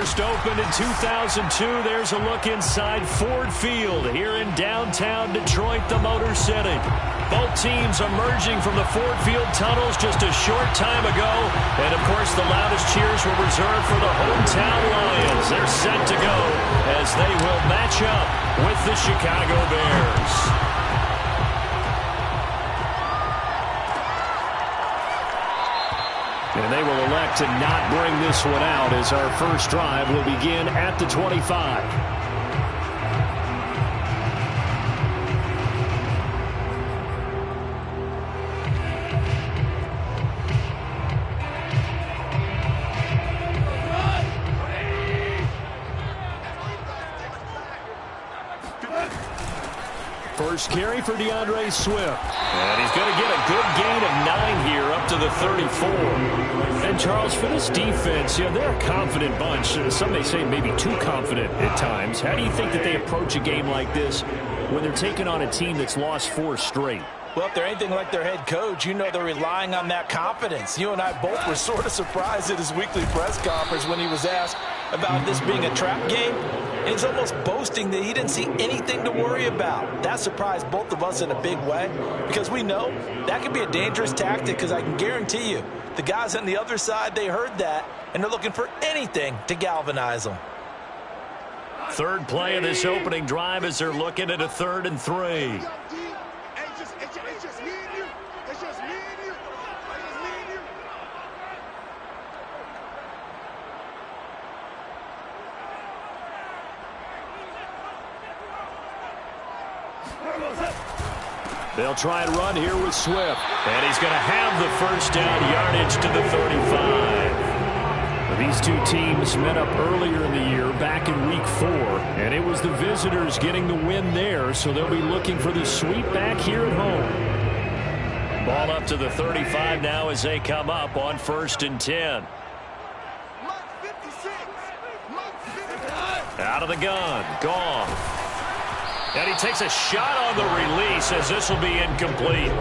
First opened in 2002. There's a look inside Ford Field here in downtown Detroit, the Motor City. Both teams emerging from the Ford Field tunnels just a short time ago. And, of course, the loudest cheers were reserved for the hometown Lions. They're set to go as they will match up with the Chicago Bears. And they will elect to not bring this one out as our first drive will begin at the 25. First carry for DeAndre Swift. And he's going to get a good gain of 9 here up to the 34. And, Charles, for this defense, they're a confident bunch. Some may say maybe too confident at times. How do you think that they approach a game like this when they're taking on a team that's lost 4 straight? Well, if they're anything like their head coach, they're relying on that confidence. You and I both were sort of surprised at his weekly press conference when he was asked about this being a trap game. And he's almost boasting that he didn't see anything to worry about. That surprised both of us in a big way because we know that can be a dangerous tactic because I can guarantee you the guys on the other side, they heard that, and they're looking for anything to galvanize them. Third play of this opening drive as they're looking at a 3rd and 3. They'll try and run here with Swift. And he's going to have the first down yardage to the 35. These two teams met up earlier in the year back in week 4. And it was the visitors getting the win there. So they'll be looking for the sweep back here at home. Ball up to the 35 now as they come up on 1st and 10. Out of the gun. Gone. And he takes a shot on the release as this will be incomplete.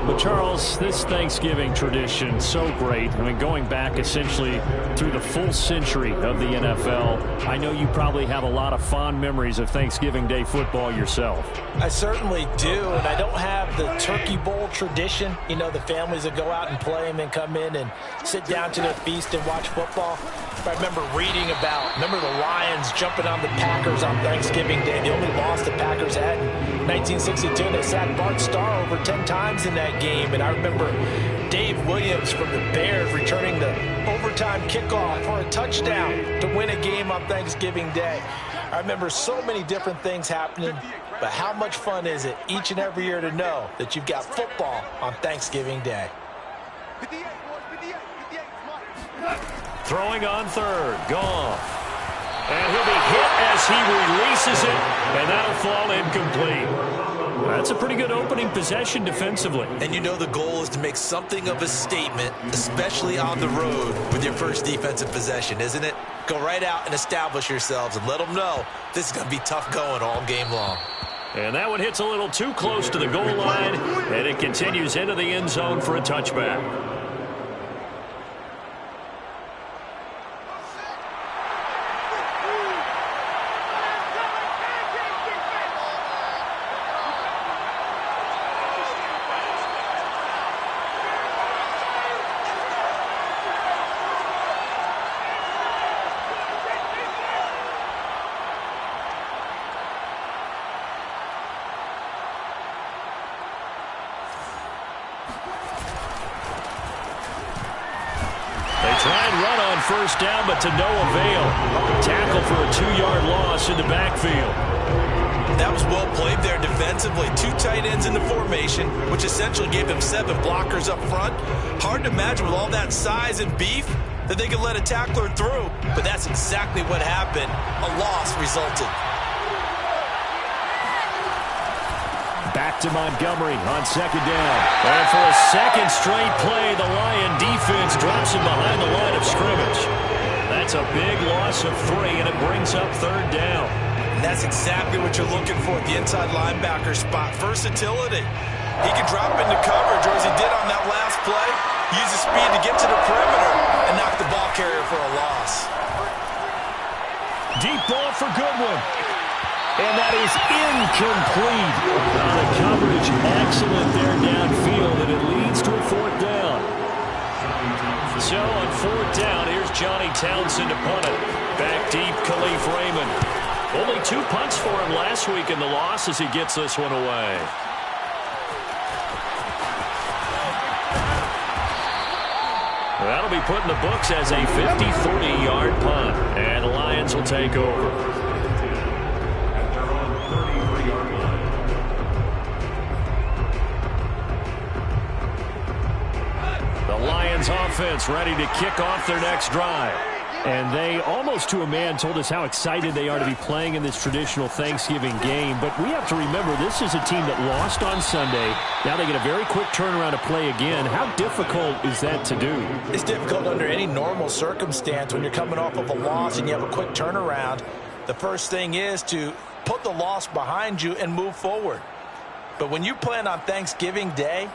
But, Charles, this Thanksgiving tradition, so great. I mean, going back essentially through the full century of the NFL, I know you probably have a lot of fond memories of Thanksgiving Day football yourself. I certainly do, and I don't have the Turkey Bowl tradition. The families that go out and play and then come in and sit down to their feast and watch football. I remember reading remember the Lions jumping on the Packers on Thanksgiving Day. The only loss the Packers had in 1962. They sacked Bart Starr over 10 times in that game. And I remember Dave Williams from the Bears returning the overtime kickoff for a touchdown to win a game on Thanksgiving Day. I remember so many different things happening, but how much fun is it each and every year to know that you've got football on Thanksgiving Day? Throwing on 3rd. Goff. And he'll be hit as he releases it, and that'll fall incomplete. That's a pretty good opening possession defensively. And the goal is to make something of a statement, especially on the road with your first defensive possession, isn't it? Go right out and establish yourselves and let them know this is going to be tough going all game long. And that one hits a little too close to the goal line, and it continues into the end zone for a touchback. First down, but to no avail. Tackle for a 2-yard loss in the backfield. That was well played there defensively. 2 tight ends in the formation, which essentially gave them 7 blockers up front. Hard to imagine with all that size and beef that they could let a tackler through, but that's exactly what happened. A loss resulted. Back to Montgomery on 2nd down. And for a second straight play, the Lion defense drops him behind the line of scrimmage. That's a big loss of 3, and it brings up 3rd down. And that's exactly what you're looking for at the inside linebacker spot. Versatility. He can drop into coverage, or as he did on that last play, use his speed to get to the perimeter and knock the ball carrier for a loss. Deep ball for Goodwin. And that is incomplete. The coverage excellent there downfield, and it leads to a 4th down. So on 4th down, here's Johnny Townsend to punt it. Back deep, Khalif Raymond. Only 2 punts for him last week in the loss as he gets this one away. That'll be put in the books as a 53-yard punt. And the Lions will take over. Lions offense ready to kick off their next drive. And they, almost to a man, told us how excited they are to be playing in this traditional Thanksgiving game. But we have to remember, this is a team that lost on Sunday. Now they get a very quick turnaround to play again. How difficult is that to do? It's difficult under any normal circumstance when you're coming off of a loss and you have a quick turnaround. The first thing is to put the loss behind you and move forward. But when you plan on Thanksgiving Day,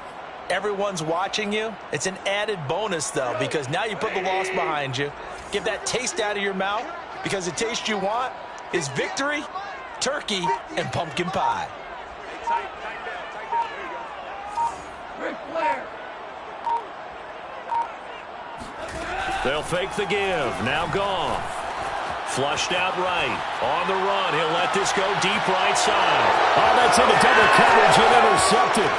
everyone's watching you. It's an added bonus, though, because now you put the loss behind you. Get that taste out of your mouth, because the taste you want is victory, turkey, and pumpkin pie. They'll fake the give. Now gone. Flushed out right. On the run. He'll let this go deep right side. Oh, that's into double coverage and intercepted.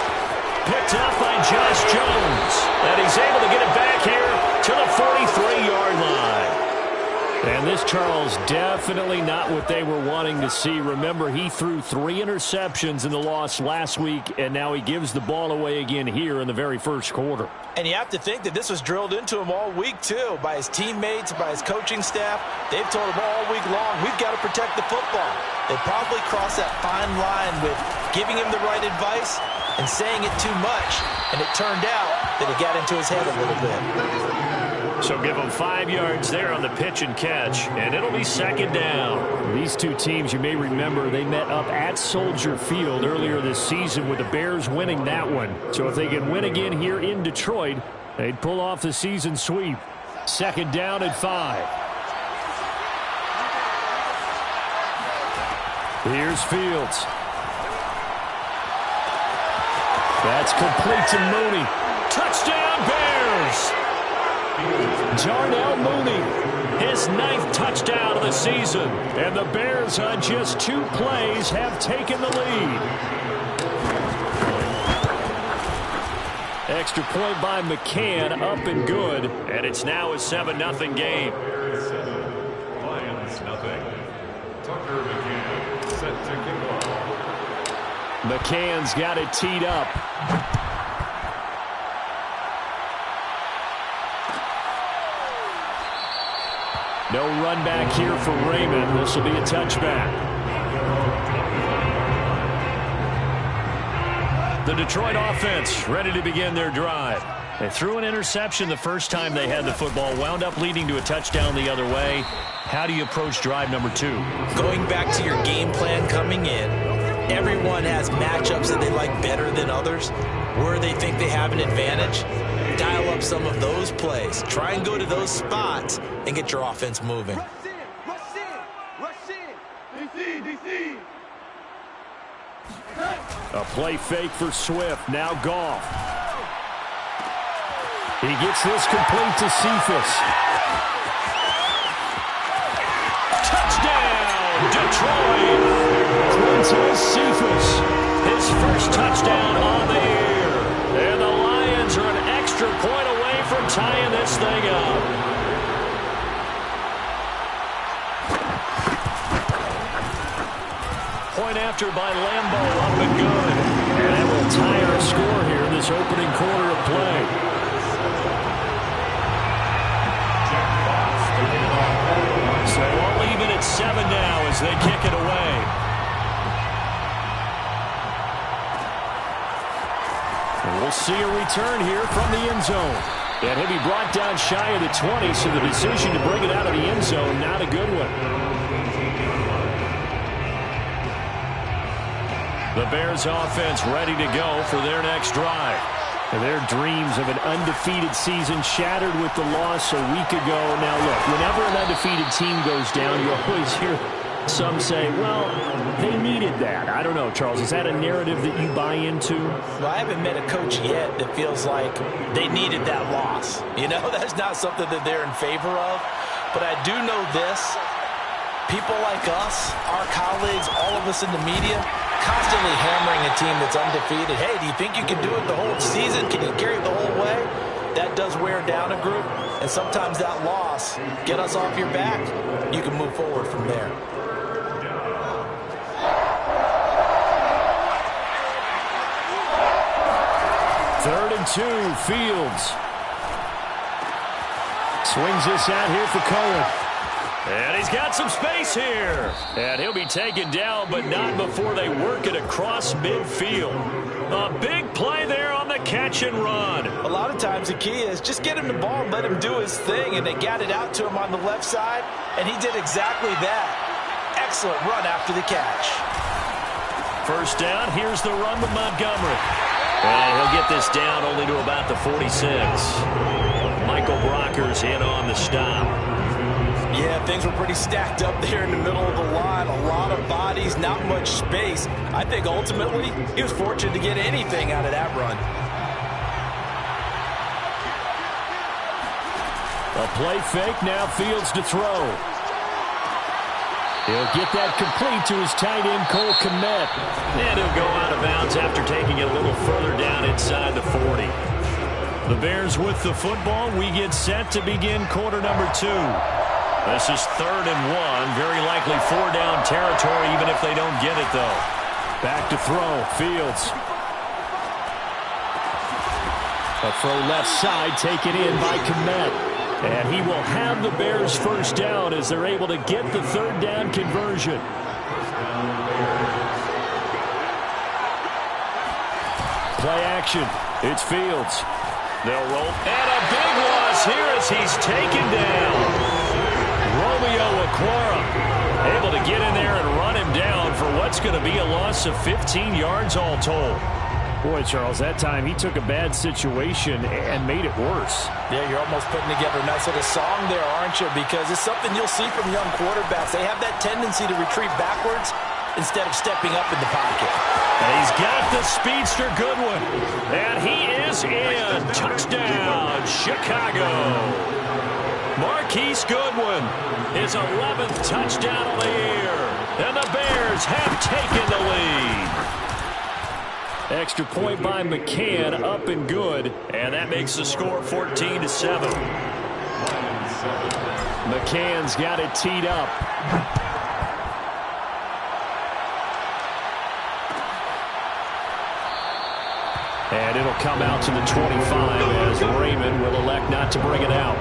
Picked up by Josh Jones. And he's able to get it back here to the 43-yard line. And this, Charles, definitely not what they were wanting to see. Remember, he threw 3 interceptions in the loss last week, and now he gives the ball away again here in the very first quarter. And you have to think that this was drilled into him all week, too, by his teammates, by his coaching staff. They've told him all week long, we've got to protect the football. They probably crossed that fine line with giving him the right advice and saying it too much, and it turned out that it got into his head a little bit. So give them 5 yards there on the pitch and catch, and it'll be second down. These two teams, you may remember, they met up at Soldier Field earlier this season with the Bears winning that one. So if they can win again here in Detroit, they'd pull off the season sweep. Second down at 5. Here's Fields. That's complete to Mooney. Touchdown, Bears! Darnell Mooney, his 9th touchdown of the season. And the Bears on just 2 plays have taken the lead. Extra point by McCann, up and good. And it's now a 7-0 game. Lions nothing. Tucker McCann set to kick off. McCann's got it teed up. No run back here for Raymond. This will be a touchback. The Detroit offense ready to begin their drive. They threw an interception the first time they had the football, wound up leading to a touchdown the other way. How do you approach drive number 2? Going back to your game plan coming in, everyone has matchups that they like better than others, where they think they have an advantage. Dial up some of those plays. Try and go to those spots and get your offense moving. Rush in. DC. A play fake for Swift. Now Goff. He gets this complete to Cephas. Touchdown, Detroit! Quintez Cephas, his first touchdown on the year. And the Lions are an extra point away from tying this thing up. Point after by Lambeau, up and good. And that will tie our score here in this opening quarter of play. So all even at 7 now as they kick it away. And we'll see a return here from the end zone. And he'll be brought down shy of the 20, so the decision to bring it out of the end zone, not a good one. The Bears offense ready to go for their next drive. Their dreams of an undefeated season shattered with the loss a week ago. Now, look, whenever an undefeated team goes down, you always hear some say, well, they needed that. I don't know, Charles. Is that a narrative that you buy into? Well, I haven't met a coach yet that feels like they needed that loss. You know, that's not something that they're in favor of. But I do know this. People like us, our colleagues, all of us in the media, constantly hammering a team that's undefeated. Hey, do you think you can do it the whole season? Can you carry it the whole way? That does wear down a group. And sometimes that loss, get us off your back, you can move forward from there. Third and 2, Fields. Swings this out here for Cohen. And he's got some space here. And he'll be taken down, but not before they work it across midfield. A big play there on the catch and run. A lot of times the key is just get him the ball and let him do his thing. And they got it out to him on the left side, and he did exactly that. Excellent run after the catch. First down, here's the run with Montgomery. And he'll get this down only to about the 46. Michael Brocker's in on the stop. Yeah, things were pretty stacked up there in the middle of the line. A lot of bodies, not much space. I think ultimately he was fortunate to get anything out of that run. A play fake, now Fields to throw. He'll get that complete to his tight end, Cole Kmet. And he'll go out of bounds after taking it a little further down inside the 40. The Bears with the football. We get set to begin quarter number 2. This is 3rd and 1. Very likely 4-down territory, even if they don't get it, though. Back to throw. Fields. A throw left side, taken in by Kmet. And he will have the Bears first down as they're able to get the 3rd down conversion. Play action. It's Fields. They'll roll. And a big loss here as he's taken down. Romeo Okwara able to get in there and run him down for what's going to be a loss of 15 yards all told. Boy, Charles, that time he took a bad situation and made it worse. Yeah, you're almost putting together a nice little song there, aren't you? Because it's something you'll see from young quarterbacks. They have that tendency to retreat backwards instead of stepping up in the pocket. And he's got the speedster Goodwin. And he is in. Touchdown, Chicago. Marquise Goodwin, his 11th touchdown of the year. And the Bears have taken the lead. Extra point by McCann, up and good. And that makes the score 14-7. McCann's got it teed up. And it'll come out to the 25 as Raymond will elect not to bring it out.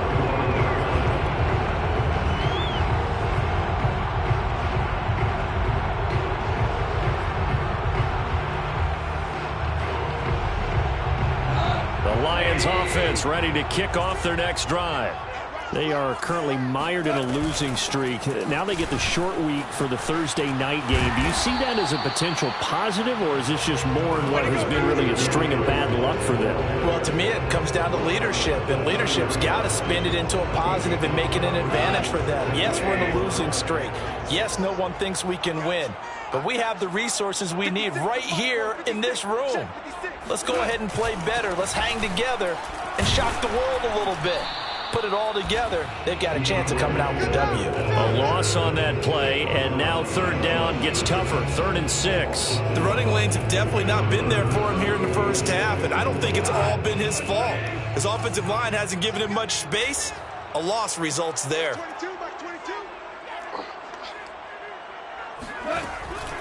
Lions offense ready to kick off their next drive. They are currently mired in a losing streak. Now they get the short week for the Thursday night game. Do you see that as a potential positive, or is this just more in what has been really a string of bad luck for them? Well, to me, it comes down to leadership, and leadership's got to spin it into a positive and make it an advantage for them. Yes, we're in a losing streak. Yes, no one thinks we can win, but we have the resources we need right here in this room. Let's go ahead and play better. Let's hang together and shock the world a little bit. Put it all together, they've got a chance of coming out with a W. A loss on that play, and now 3rd down gets tougher. 3rd and 6. The running lanes have definitely not been there for him here in the first half, and I don't think it's all been his fault. His offensive line hasn't given him much space. A loss results there.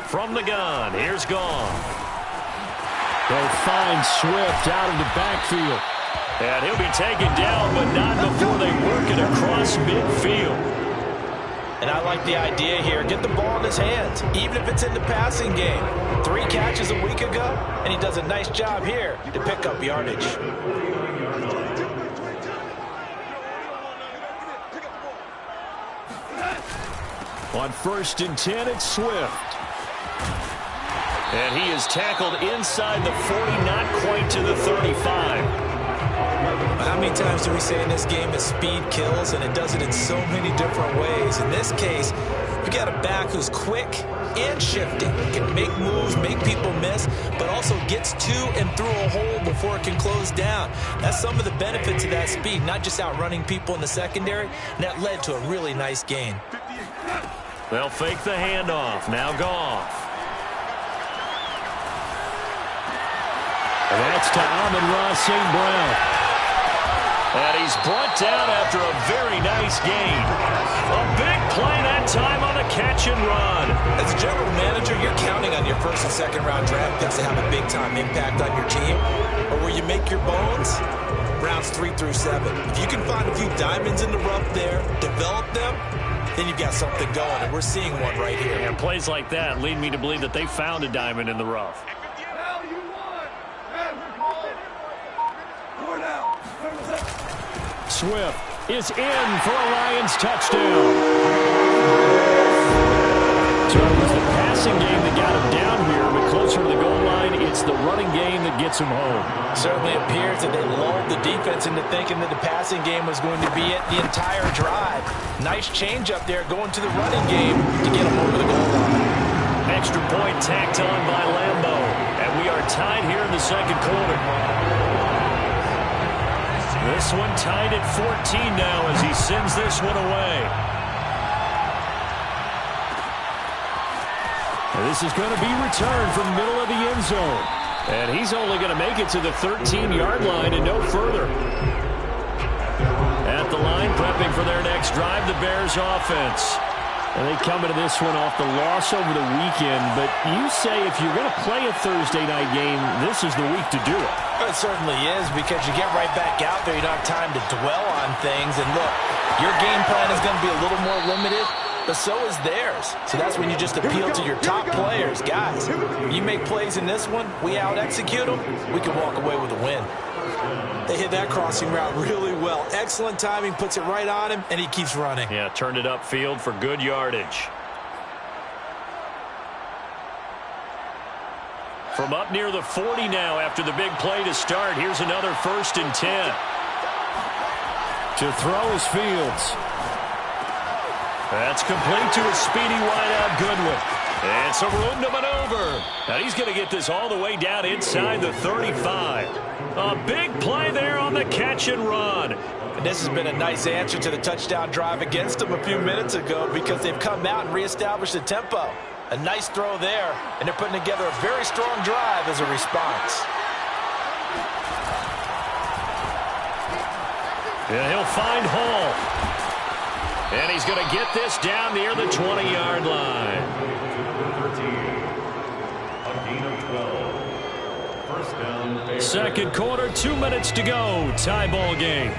From the gun, here's Gone. They'll find Swift out of the backfield. And he'll be taken down, but not before they work it across midfield. And I like the idea here. Get the ball in his hands, even if it's in the passing game. 3 catches a week ago, and he does a nice job here to pick up yardage. On 1st and 10, it's Swift. And he is tackled inside the 40, not quite to the 35. How many times do we say in this game that speed kills, and it does it in so many different ways? In this case, you got a back who's quick and shifting, can make moves, make people miss, but also gets to and through a hole before it can close down. That's some of the benefits of that speed, not just outrunning people in the secondary, and that led to a really nice gain. They'll fake the handoff. Now Goff. And that's to Amon-Ra St. Brown. And he's brought down after a very nice gain. A big play that time on the catch and run. As a general manager, you're counting on your first and second round draft picks to have a big-time impact on your team. But where you make your bones, rounds 3 through 7. If you can find a few diamonds in the rough there, develop them, then you've got something going, and we're seeing one right here. And plays like that lead me to believe that they found a diamond in the rough. Swift is in for a Lions touchdown. So it was the passing game that got him down here, but closer to the goal line, it's the running game that gets him home. Certainly appears that they lulled the defense into thinking that the passing game was going to be it the entire drive. Nice change up there going to the running game to get him over the goal line. Extra point tacked on by Lambeau, and we are tied here in the second quarter. This one tied at 14 now as he sends this one away. And this is going to be returned from the middle of the end zone. And he's only going to make it to the 13-yard line and no further. At the line, prepping for their next drive, the Bears offense. And they come into this one off the loss over the weekend. But you say if you're going to play a Thursday night game, this is the week to do it. It certainly is, because you get right back out there. You don't have time to dwell on things. And look, your game plan is going to be a little more limited, but so is theirs. So that's when you just appeal to your top players. Guys, you make plays in this one, we out-execute them, we can walk away with a win. They hit that crossing route really well. Excellent timing, puts it right on him, and he keeps running. Yeah, turned it upfield for good yardage. From up near the 40 now after the big play to start. Here's another 1st and 10. To throw is Fields. That's complete to a speedy wideout Goodwin. And some room to maneuver. Now he's going to get this all the way down inside the 35. A big play there on the catch and run. And this has been a nice answer to the touchdown drive against them a few minutes ago, because they've come out and reestablished the tempo. A nice throw there, and they're putting together a very strong drive as a response. And he'll find Hall. And he's going to get this down near the 20-yard line. 13, a gain of 12. First down, Bears. Second quarter, 2 minutes to go. Tie ball game.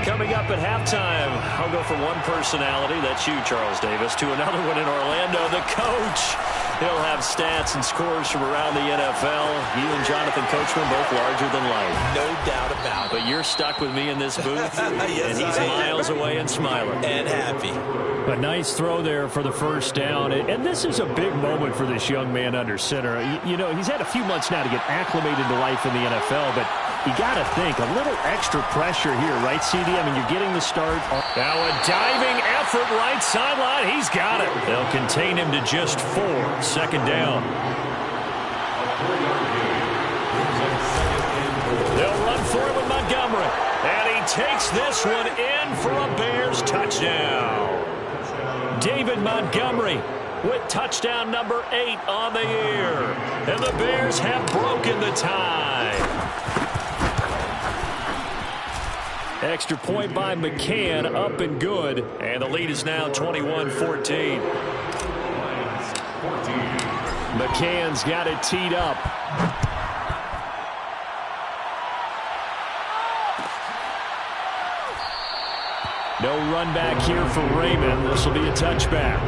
Coming up at halftime, I'll go from one personality, that's you, Charles Davis, to another one in Orlando, the coach. He'll have stats and scores from around the NFL. You and Jonathan Coachman both larger than life. No doubt about it. But you're stuck with me in this booth, yes, and he's miles away and smiling. And happy. A nice throw there for the first down. And this is a big moment for this young man under center. You know, he's had a few months now to get acclimated to life in the NFL, but you got to think, a little extra pressure here, right, CD? I mean, you're getting the start. Now a diving effort right sideline. He's got it. They'll contain him to just 4. Second down. They'll run for it with Montgomery. And he takes this one in for a Bears touchdown. David Montgomery with touchdown number 8 on the year. And the Bears have broken the tie. Extra point by McCann, up and good. And the lead is now 21-14. McCann's got it teed up. No run back here for Raymond. This will be a touchback.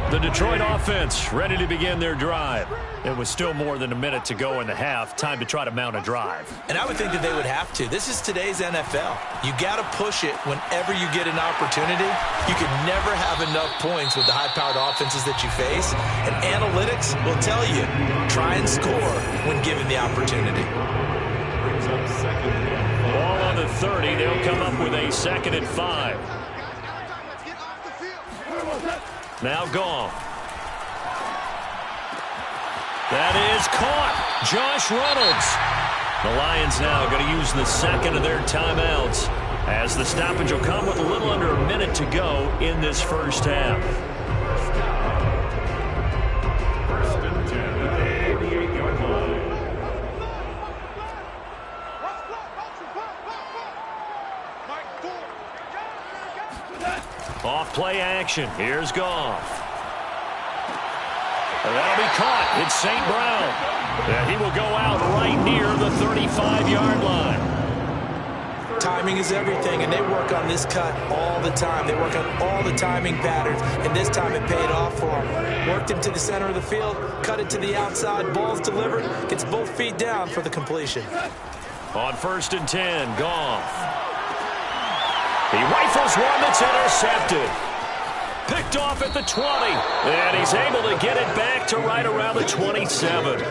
The Detroit offense ready to begin their drive. It was still more than a minute to go in the half. Time to try to mount a drive. And I would think that they would have to. This is today's NFL. You got to push it whenever you get an opportunity. You can never have enough points with the high-powered offenses that you face. And analytics will tell you, try and score when given the opportunity. Ball on the 30. They'll come up with a 2nd and 5. Now Goff. That is caught. Josh Reynolds. The Lions now going to use the 2nd of their timeouts as the stoppage will come with a little under a minute to go in this first half. First and 10 at the 88-yard line. Off play action. Here's Goff. That'll be caught. It's St. Brown. And he will go out right near the 35-yard line. Timing is everything, and they work on this cut all the time. They work on all the timing patterns, and this time it paid off for him. Worked him to the center of the field, cut it to the outside, ball's delivered, gets both feet down for the completion. On 1st and 10, Goff. He rifles one that's intercepted. Picked off at the 20. And he's able to get it back to right around the 27.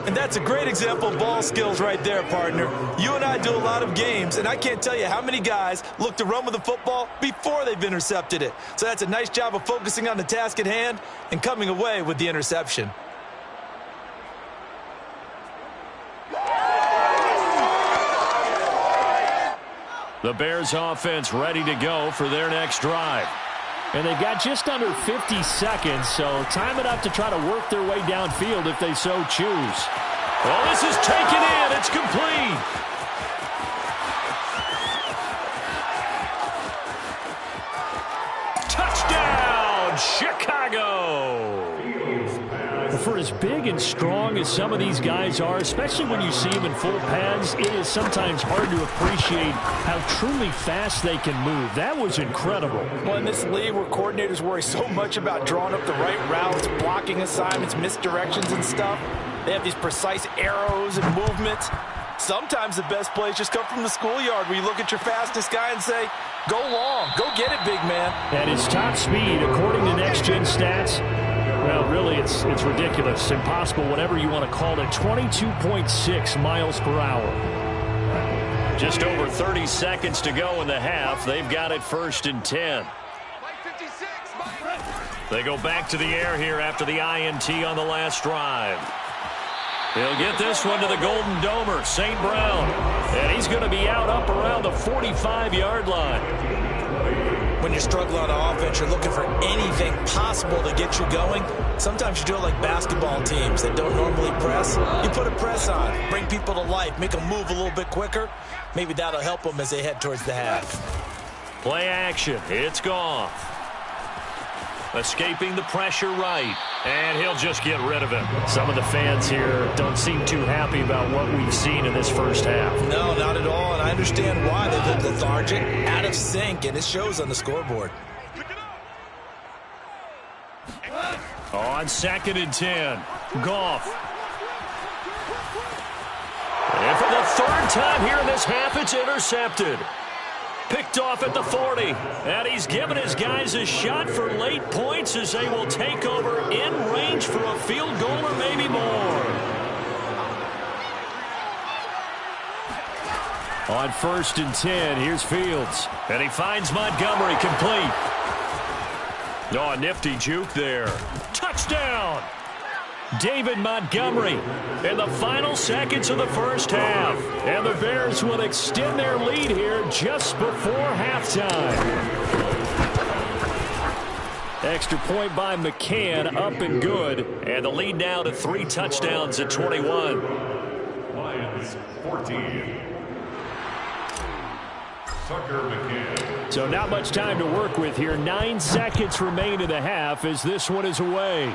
And that's a great example of ball skills right there, partner. You and I do a lot of games, and I can't tell you how many guys look to run with the football before they've intercepted it. So that's a nice job of focusing on the task at hand and coming away with the interception. The Bears offense ready to go for their next drive. And they've got just under 50 seconds, so time enough to try to work their way downfield if they so choose. Well, this is taken in. It's complete. Touchdown, Chicago. For as big and strong as some of these guys are, especially when you see them in full pads, it is sometimes hard to appreciate how truly fast they can move. That was incredible. Well, in this league where coordinators worry so much about drawing up the right routes, blocking assignments, misdirections and stuff, they have these precise arrows and movements. Sometimes the best plays just come from the schoolyard where you look at your fastest guy and say, go long, go get it, big man. At his top speed, according to Next Gen Stats, well, really, it's ridiculous, impossible, whatever you want to call it, 22.6 miles per hour. Just over 30 seconds to go in the half. They've got it 1st and 10. They go back to the air here after the INT on the last drive. He'll get this one to the Golden Domer, St. Brown. And he's going to be out up around the 45-yard line. When you're struggling on offense, you're looking for anything possible to get you going. Sometimes you do it like basketball teams that don't normally press. You put a press on, bring people to life, make them move a little bit quicker. Maybe that'll help them as they head towards the half. Play action. It's Goff. Escaping the pressure right. And he'll just get rid of it. Some of the fans here don't seem too happy about what we've seen in this first half. No, not at all, and I understand why. They look lethargic, out of sync, and it shows on the scoreboard. On 2nd and 10, Goff. And for the 3rd time here in this half, it's intercepted. Picked off at the 40. And he's given his guys a shot for late points as they will take over in range for a field goal or maybe more. On 1st and 10, here's Fields. And he finds Montgomery complete. Oh, a nifty juke there. Touchdown! David Montgomery in the final seconds of the first half. And the Bears will extend their lead here just before halftime. Extra point by McCann, up and good. And the lead now to 3 touchdowns at 21. Lions 14. Tucker McCann. So not much time to work with here. 9 seconds remain in the half as this one is away.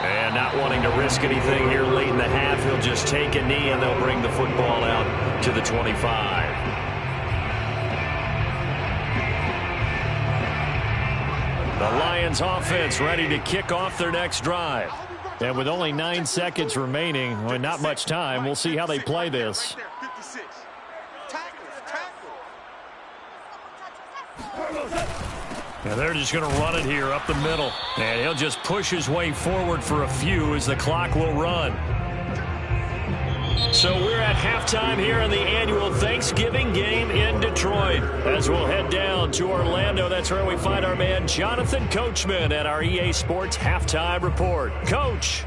And not wanting to risk anything here late in the half, he'll just take a knee and they'll bring the football out to the 25. Lions offense ready to kick off their next drive. And with only 9 seconds remaining, and not much time, we'll see how they play this. And they're just going to run it here up the middle. And he'll just push his way forward for a few as the clock will run. So we're at halftime here in the annual Thanksgiving game in Detroit. As we'll head down to Orlando, that's where we find our man Jonathan Coachman at our EA Sports Halftime Report. Coach.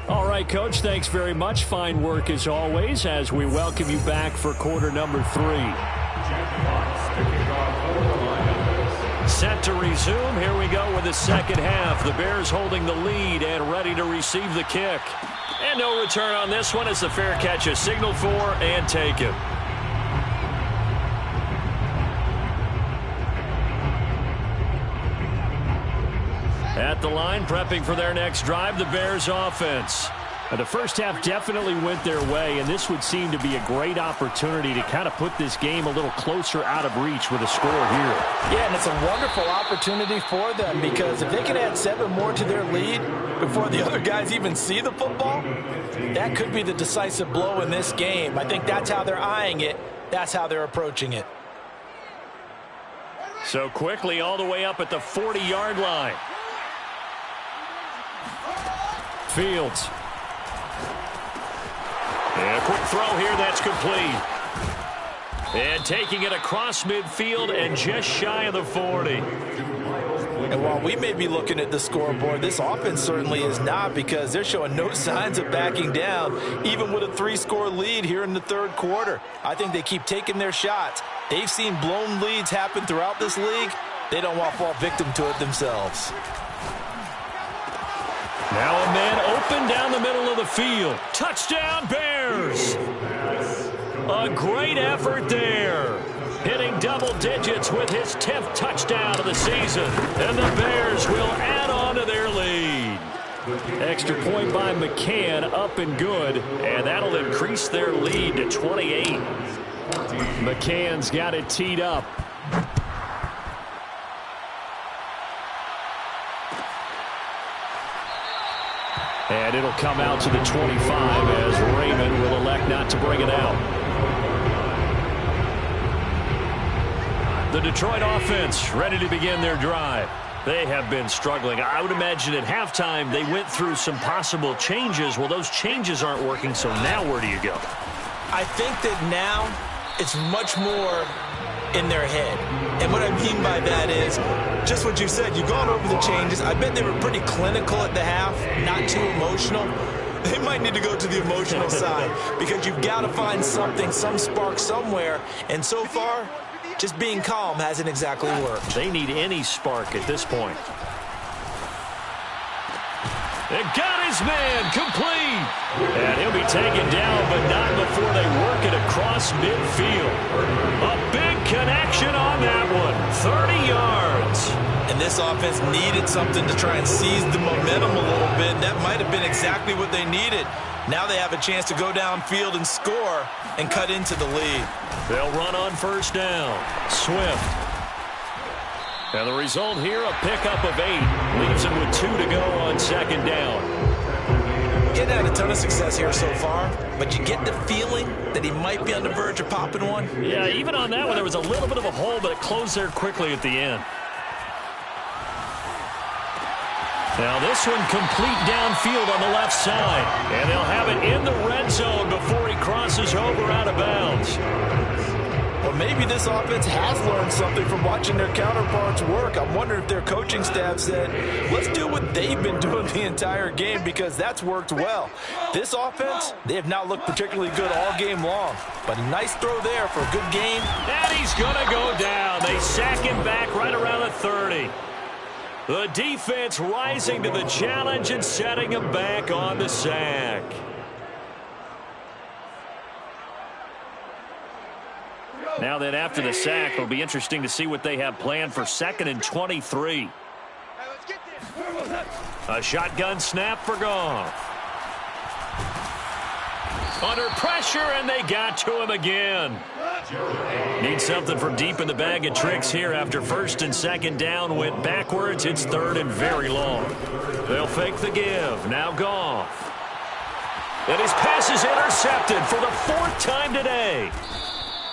All right, Coach, thanks very much. Fine work as always as we welcome you back for quarter number 3. Set to resume. Here we go with the second half. The Bears holding the lead and ready to receive the kick. And no return on this one as the fair catch is signaled for and taken. At the line, prepping for their next drive, the Bears offense. The first half definitely went their way, and this would seem to be a great opportunity to kind of put this game a little closer out of reach with a score here. Yeah, and it's a wonderful opportunity for them because if they can add 7 more to their lead before the other guys even see the football, that could be the decisive blow in this game. I think that's how they're eyeing it. That's how they're approaching it. So quickly all the way up at the 40-yard line. Fields. And a quick throw here, that's complete. And taking it across midfield and just shy of the 40. And while we may be looking at the scoreboard, this offense certainly is not because they're showing no signs of backing down, even with a 3-score lead here in the third quarter. I think they keep taking their shots. They've seen blown leads happen throughout this league. They don't want to fall victim to it themselves. Now a man open down the middle of the field. Touchdown, Bears! A great effort there. Hitting double digits with his 10th touchdown of the season. And the Bears will add on to their lead. Extra point by McCann, up and good. And that'll increase their lead to 28. McCann's got it teed up. And it'll come out to the 25 as Raymond will elect not to bring it out. The Detroit offense ready to begin their drive. They have been struggling. I would imagine at halftime they went through some possible changes. Well, those changes aren't working, so now where do you go? I think that now it's much more in their head. And what I mean by that is just what you said. You've gone over the changes. I bet they were pretty clinical at the half, not too emotional. They might need to go to the emotional side because you've got to find something, some spark somewhere. And so far, just being calm hasn't exactly worked. They need any spark at this point. It got his man complete. And he'll be taken down, but not before they work it across midfield. A big connection on that one. 30 yards. And this offense needed something to try and seize the momentum a little bit. That might have been exactly what they needed. Now they have a chance to go downfield and score and cut into the lead. They'll run on first down. Swift. And the result here, a pickup of 8. Leaves him with 2 to go on second down. Getting had a ton of success here so far, but you get the feeling that he might be on the verge of popping one. Yeah, even on that one, there was a little bit of a hole, but it closed there quickly at the end. Now this one complete downfield on the left side. And they'll have it in the red zone before he crosses over out of bounds. Well, maybe this offense has learned something from watching their counterparts work. I'm wondering if their coaching staff said, let's do what they've been doing the entire game because that's worked well. This offense, they have not looked particularly good all game long. But a nice throw there for a good gain. And he's going to go down. They sack him back right around the 30. The defense rising to the challenge and setting him back on the sack. Now then, after the sack, it'll be interesting to see what they have planned for 2nd and 23. A shotgun snap for Goff. Under pressure, and they got to him again. Need something from deep in the bag of tricks here after first and second down went backwards. It's third and very long. They'll fake the give. Now Goff. And his pass is intercepted for the fourth time today.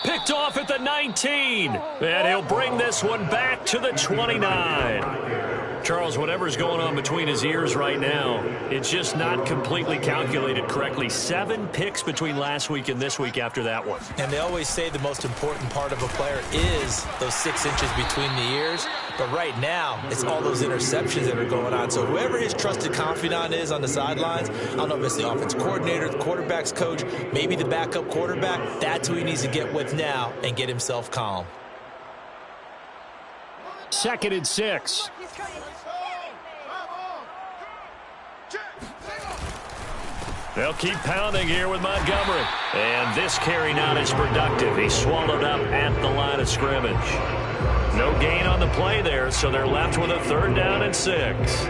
Picked off at the 19. And he'll bring this one back to the 29. Charles, whatever's going on between his ears right now, it's just not completely calculated correctly. 7 picks between last week and this week after that one. And they always say the most important part of a player is those 6 inches between the ears. But right now, it's all those interceptions that are going on. So whoever his trusted confidant is on the sidelines, I don't know if it's the offense coordinator, the quarterback's coach, maybe the backup quarterback, that's who he needs to get with now and get himself calm. 2nd and 6. They'll keep pounding here with Montgomery. And this carry not as productive. He's swallowed up at the line of scrimmage. No gain on the play there, so they're left with a 3rd down and 6.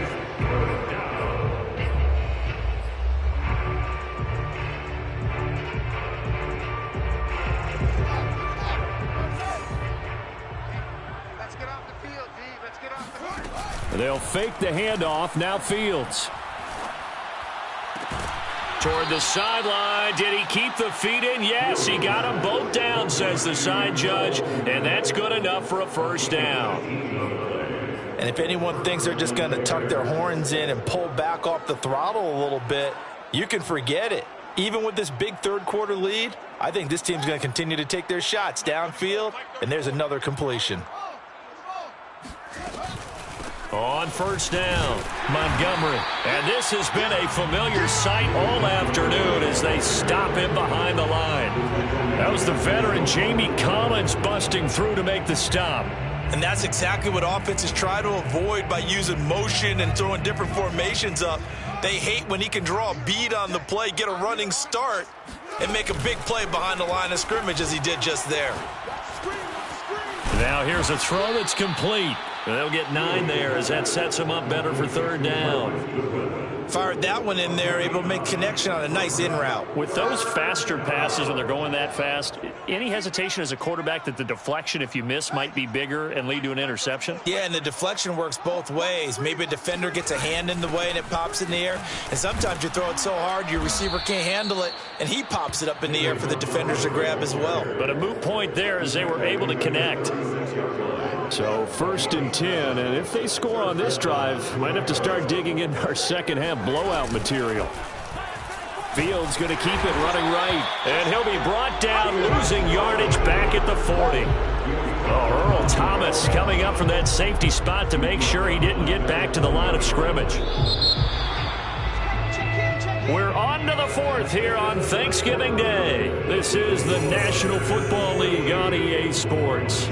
They'll fake the handoff. Now Fields. Toward the sideline. Did he keep the feet in? Yes, he got them both down, says the side judge. And that's good enough for a 1st down. And if anyone thinks they're just going to tuck their horns in and pull back off the throttle a little bit, you can forget it. Even with this big 3rd quarter lead, I think this team's going to continue to take their shots downfield. And there's another completion. On 1st down, Montgomery. And this has been a familiar sight all afternoon as they stop him behind the line. That was the veteran Jamie Collins busting through to make the stop. And that's exactly what offenses try to avoid by using motion and throwing different formations up. They hate when he can draw a bead on the play, get a running start, and make a big play behind the line of scrimmage as he did just there. Now here's a throw that's complete. They'll get 9 there as that sets them up better for 3rd down. Fired that one in there, able to make connection on a nice in route. With those faster passes when they're going that fast, any hesitation as a quarterback that the deflection, if you miss, might be bigger and lead to an interception? Yeah, and the deflection works both ways. Maybe a defender gets a hand in the way and it pops in the air. And sometimes you throw it so hard your receiver can't handle it, and he pops it up in the air for the defenders to grab as well. But a moot point there as they were able to connect. So 1st and 10, and if they score on this drive, might have to start digging in our second half blowout material. Fields going to keep it running right, and he'll be brought down, losing yardage back at the 40. Oh, Earl Thomas coming up from that safety spot to make sure he didn't get back to the line of scrimmage. We're on to the 4th here on Thanksgiving Day. This is the National Football League on EA Sports.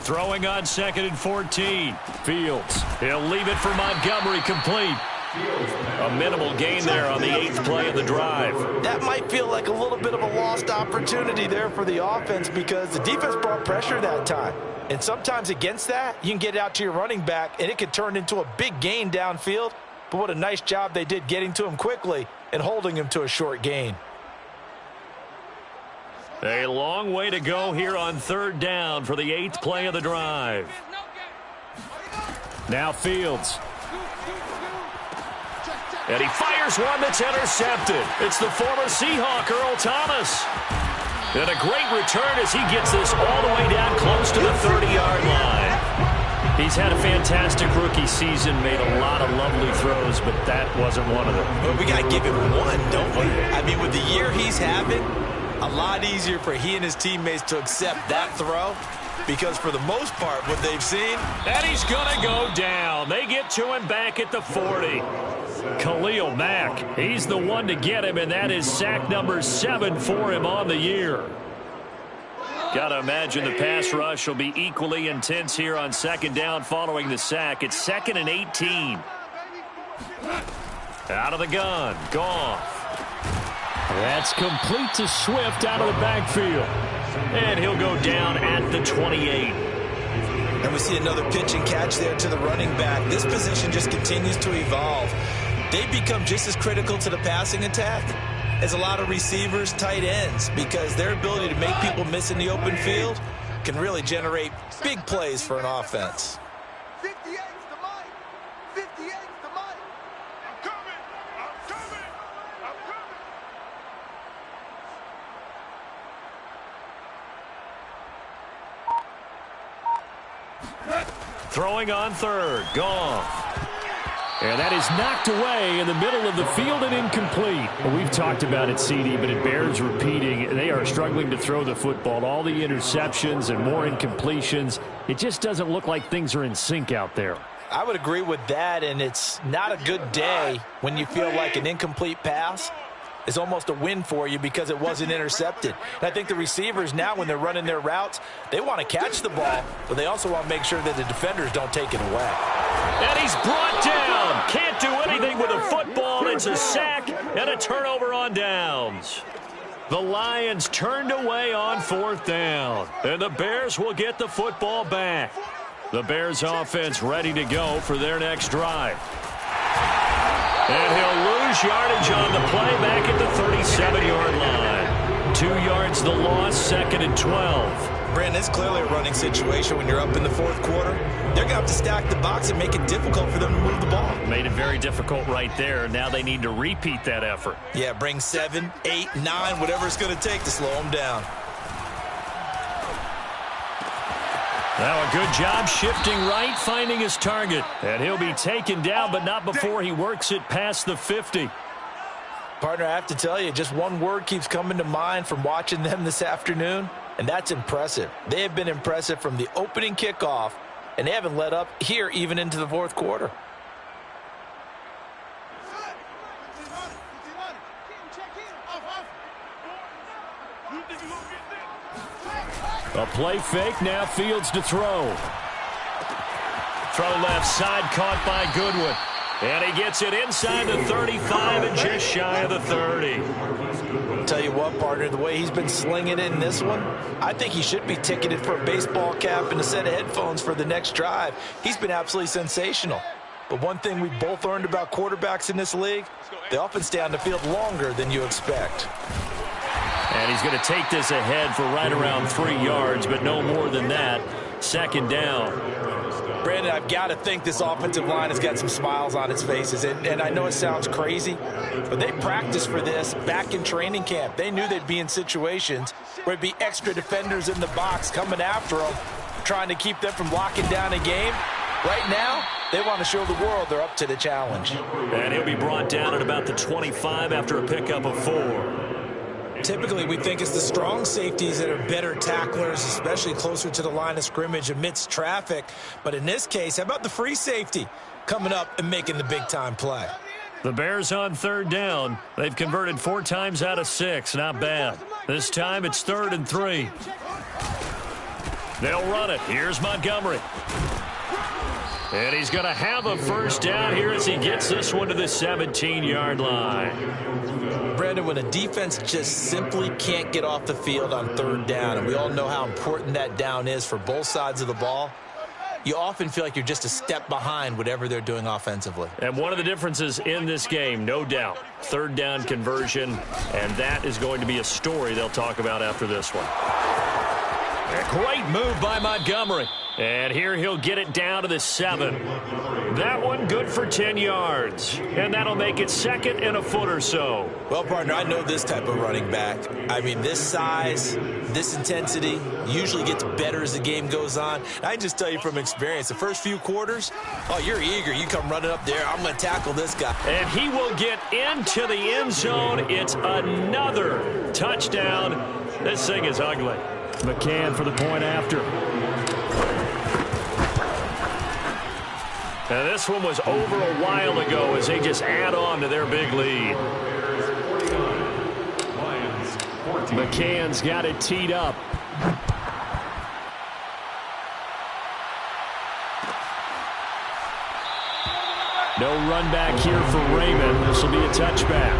Throwing on 2nd and 14. Fields. He'll leave it for Montgomery, complete. A minimal gain there on the 8th play of the drive. That might feel like a little bit of a lost opportunity there for the offense because the defense brought pressure that time. And sometimes against that, you can get out to your running back, and it could turn into a big gain downfield. But what a nice job they did getting to him quickly and holding him to a short gain. A long way to go here on 3rd down for the 8th play of the drive. Now Fields. And he fires one that's intercepted. It's the former Seahawk, Earl Thomas. And a great return as he gets this all the way down close to the 30-yard line. He's had a fantastic rookie season, made a lot of lovely throws, but that wasn't one of them. Well, we got to give him one, don't we? I mean, with the year he's having, a lot easier for he and his teammates to accept that throw because for the most part what they've seen. And he's going to go down. They get to him back at the 40. Khalil Mack, he's the one to get him, and that is sack number 7 for him on the year. Got to imagine the pass rush will be equally intense here on 2nd down following the sack. It's 2nd and 18. Out of the gun, Goff. That's complete to Swift out of the backfield. And he'll go down at the 28. And we see another pitch and catch there to the running back. This position just continues to evolve. They become just as critical to the passing attack as a lot of receivers, tight ends, because their ability to make people miss in the open field can really generate big plays for an offense. 58's the mic. 58's the mic. I'm coming. I'm coming. I'm coming. Throwing on third. Goff. And that is knocked away in the middle of the field and incomplete. Well, we've talked about it, CD, but it bears repeating. They are struggling to throw the football. All the interceptions and more incompletions. It just doesn't look like things are in sync out there. I would agree with that, and it's not a good day when you feel like an incomplete pass is almost a win for you because it wasn't intercepted. And I think the receivers now, when they're running their routes, they want to catch the ball, but they also want to make sure that the defenders don't take it away. And he's brought down. Can't do anything with a football. It's a sack and a turnover on downs. The Lions turned away on fourth down, and the Bears will get the football back. The Bears offense ready to go for their next drive. And he'll lose yardage on the play back at the 37-yard line. 2 yards the loss, 2nd and 12. Brandon, it's clearly a running situation when you're up in the fourth quarter. They're going to have to stack the box and make it difficult for them to move the ball. Made it very difficult right there. Now they need to repeat that effort. Yeah, bring 7, 8, 9, whatever it's going to take to slow them down. Now a good job shifting right, finding his target. And he'll be taken down, but not before he works it past the 50. Partner, I have to tell you, just one word keeps coming to mind from watching them this afternoon, and that's impressive. They have been impressive from the opening kickoff, and they haven't let up here even into the fourth quarter. A play fake, now Fields to throw. Throw left side, caught by Goodwin. And he gets it inside the 35 and just shy of the 30. Tell you what, partner, the way he's been slinging it in this one, I think he should be ticketed for a baseball cap and a set of headphones for the next drive. He's been absolutely sensational. But one thing we both learned about quarterbacks in this league, they often stay on the field longer than you expect. And he's going to take this ahead for right around 3 yards, but no more than that. 2nd down. Brandon, I've got to think this offensive line has got some smiles on its faces. And I know it sounds crazy, but they practiced for this back in training camp. They knew they'd be in situations where it'd be extra defenders in the box coming after them, trying to keep them from locking down a game. Right now, they want to show the world they're up to the challenge. And he'll be brought down at about the 25 after a pickup of 4. Typically, we think it's the strong safeties that are better tacklers, especially closer to the line of scrimmage amidst traffic. But in this case, how about the free safety coming up and making the big-time play? The Bears on 3rd down. They've converted 4 times out of 6. Not bad. This time it's 3rd and 3. They'll run it. Here's Montgomery. And he's going to have a first down here as he gets this one to the 17-yard line. Brandon, when a defense just simply can't get off the field on 3rd down, and we all know how important that down is for both sides of the ball, you often feel like you're just a step behind whatever they're doing offensively. And one of the differences in this game, no doubt, 3rd down conversion, and that is going to be a story they'll talk about after this one. A great move by Montgomery. And here he'll get it down to the 7. That one good for 10 yards. And that'll make it 2nd and a foot or so. Well, partner, I know this type of running back. I mean, this size, this intensity usually gets better as the game goes on. And I can just tell you from experience, the first few quarters, oh, you're eager. You come running up there. I'm going to tackle this guy. And he will get into the end zone. It's another touchdown. This thing is ugly. McCann for the point after. Now this one was over a while ago as they just add on to their big lead. McCann's got it teed up. No run back here for Raymond. This will be a touchback.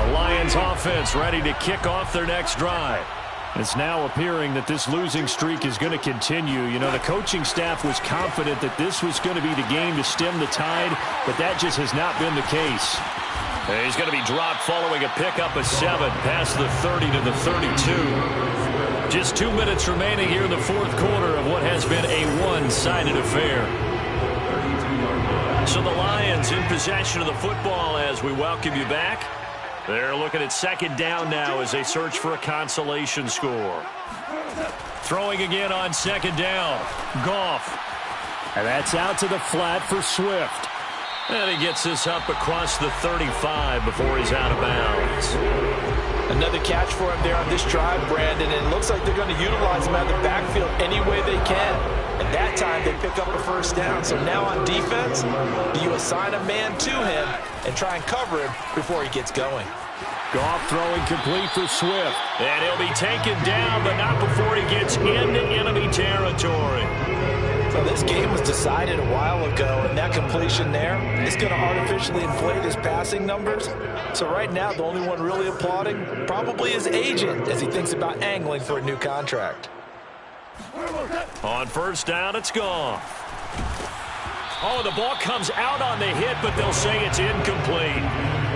The Lions offense ready to kick off their next drive. It's now appearing that this losing streak is going to continue. You know, the coaching staff was confident that this was going to be the game to stem the tide, but that just has not been the case. He's going to be dropped following a pickup of 7 past the 30 to the 32. Just 2 minutes remaining here in the fourth quarter of what has been a one-sided affair. So the Lions in possession of the football as we welcome you back. They're looking at second down now as they search for a consolation score. Throwing again on second down. Goff. And that's out to the flat for Swift. And he gets this up across the 35 before he's out of bounds. Another catch for him there on this drive, Brandon, and it looks like they're going to utilize him out of the backfield any way they can. And that time they pick up a first down. So now on defense, do you assign a man to him and try and cover him before he gets going? Goff throwing complete for Swift. And he'll be taken down, but not before he gets into enemy territory. So this game was decided a while ago, and that completion there is going to artificially inflate his passing numbers. So right now, the only one really applauding probably his agent as he thinks about angling for a new contract. On first down, it's gone. Oh, the ball comes out on the hit, but they'll say it's incomplete.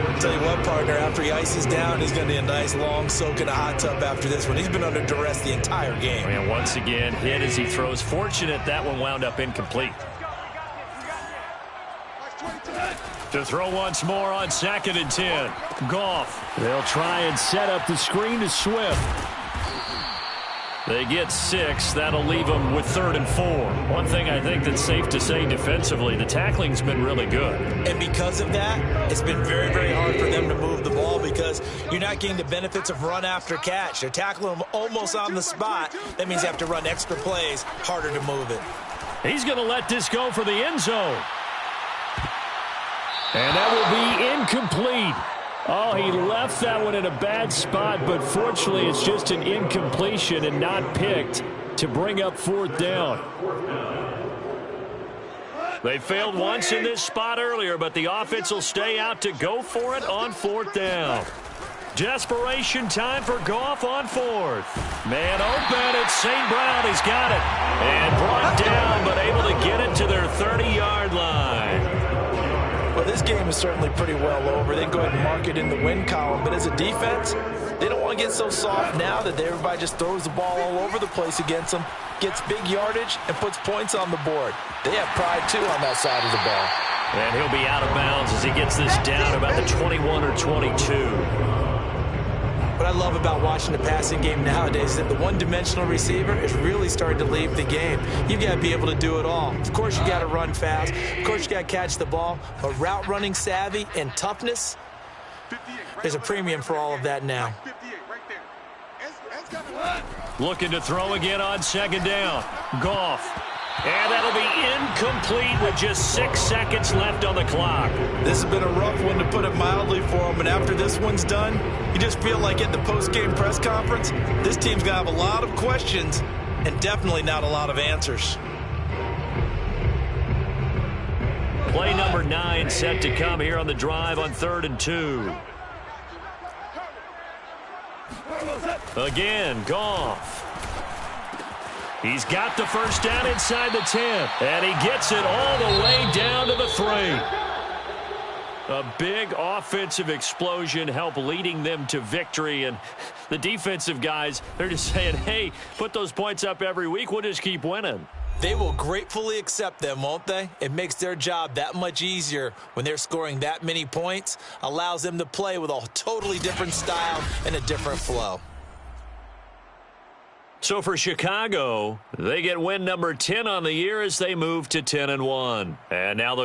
I'll tell you what, partner, after he ices down, he's going to be a nice long soak in a hot tub after this one. He's been under duress the entire game. And once again, hit as he throws. Fortunate that one wound up incomplete. To throw once more on 2nd and 10. Goff. They'll try and set up the screen to Swift. They get 6. That'll leave them with 3rd and 4. One thing I think that's safe to say defensively, the tackling's been really good. And because of that, it's been very, very hard for them to move the ball because you're not getting the benefits of run after catch. They're tackling them almost on the spot. That means you have to run extra plays, harder to move it. He's going to let this go for the end zone. And that will be incomplete. Oh, he left that one in a bad spot, but fortunately it's just an incompletion and not picked to bring up 4th down. They failed once in this spot earlier, but the offense will stay out to go for it on 4th down. Desperation time for Goff on 4th. Man open, it's St. Brown. He's got it. And brought down, but able to get it to their 30-yard line. Well, this game is certainly pretty well over. They can go ahead and mark it in the win column. But as a defense, they don't want to get so soft now that everybody just throws the ball all over the place against them, gets big yardage, and puts points on the board. They have pride, too, on that side of the ball. And he'll be out of bounds as he gets this down about the 21 or 22. What I love about watching the passing game nowadays is that the one-dimensional receiver is really starting to leave the game. You've got to be able to do it all. Of course, you got to run fast. Of course, you got to catch the ball. But route running savvy and toughness, there's a premium for all of that now. Looking to throw again on 2nd down. Goff. And that'll be incomplete with just 6 seconds left on the clock. This has been a rough one, to put it mildly, for him. And after this one's done, you just feel like at the post-game press conference, this team's going to have a lot of questions and definitely not a lot of answers. Play number 9 set to come here on the drive on 3rd and 2. Again, Goff. He's got the first down inside the 10. And he gets it all the way down to the 3. A big offensive explosion helped leading them to victory. And the defensive guys, they're just saying, hey, put those points up every week. We'll just keep winning. They will gratefully accept them, won't they? It makes their job that much easier when they're scoring that many points. Allows them to play with a totally different style and a different flow. So for Chicago, they get win number 10 on the year as they move to 10-1. And now they'll get